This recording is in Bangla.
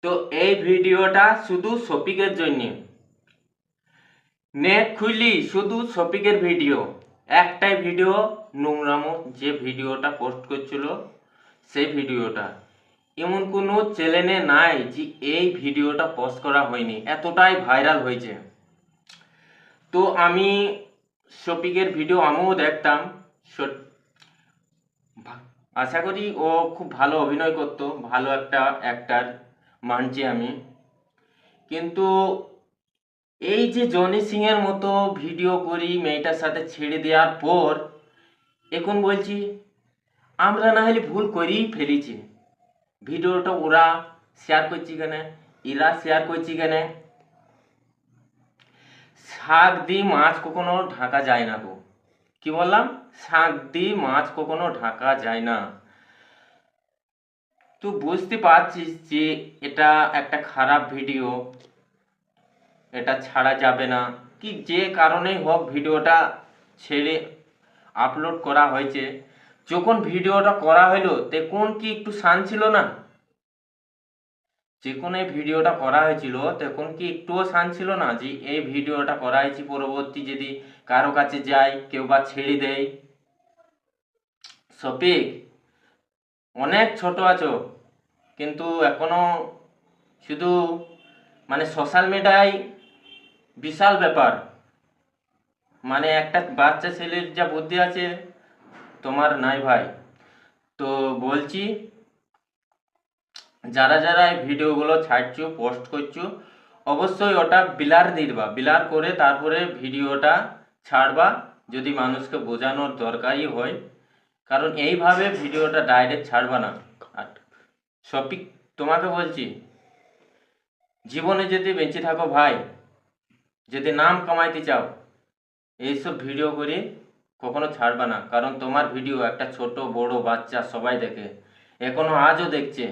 তো এই ভিডিওটা শুধু শফিকের জন্য। নেট খুললি শুধু শফিকের ভিডিও, একটাই ভিডিও নোংরামো যে ভিডিওটা পোস্ট করছিল সেই ভিডিওটা। এমন কোনো চ্যানেলে নাই যে এই ভিডিওটা পোস্ট করা হয়নি, এতটাই ভাইরাল হয়েছে। তো আমি শফিকের ভিডিও আমিও দেখতাম, আশা করি ও খুব ভালো অভিনয় করতো, ভালো একটা অ্যাক্টার মানছি আমি। কিন্তু এই যে জনি সিং এর মতো ভিডিও করি মেয়েটার সাথে ছেড়ে দেওয়ার পর এখন বলছি আমরা না হলে ভুল করেই ফেলেছি, ভিডিওটা ওরা শেয়ার করছি কেন, এরা শেয়ার করছি কেন। শাক দিয়ে মাছ কখনো ঢাকা যায় না। তো কি বললাম, শাক দিয়ে মাছ কখনো ঢাকা যায় না। তো বুঝতে পারছিস যে এটা একটা খারাপ ভিডিও, এটা ছাড়া যাবে না। কি যে কারণেই হোক ভিডিওটা ছেড়ে আপলোড করা হয়েছে। যখন ভিডিওটা করা হলো তখন কি একটু শান ছিল না? যখন এই ভিডিওটা করা হয়েছিল তখন কি একটুও শান ছিল না যে এই ভিডিওটা করা হয়েছে, পরবর্তী যদি কারো কাছে যায় কেউ বা ছেড়ে দেয়। শফিক, অনেক ছোট আছো, কিন্তু এখনো শুধু সোশ্যাল মিডিয়ায় বিশাল ব্যাপার। একটা বাচ্চা ছেলের যা বুদ্ধি আছে তোমার নাই ভাই। তো বলছি, যারা যারা এই ভিডিওগুলো ছাড়ছো পোস্ট করছো অবশ্যই ওটা বিলার দিবা, বিলার করে তারপরে ভিডিওটা ছাড়বা, যদি মানুষকে বোঝানোর দরকারই হয়। কারণ এইভাবে ভিডিওটা ডাইরেক্ট ছাড়বা না। আর শফিক, তোমাকে বলছি, জীবনে যদি বেঁচে থাকো ভাই, যদি নাম কামাইতে চাও, এইসব ভিডিও করে কখনো ছাড়বা না। কারণ তোমার ভিডিও একটা ছোট বড় বাচ্চা সবাই দেখে, এখনো আজও দেখছে।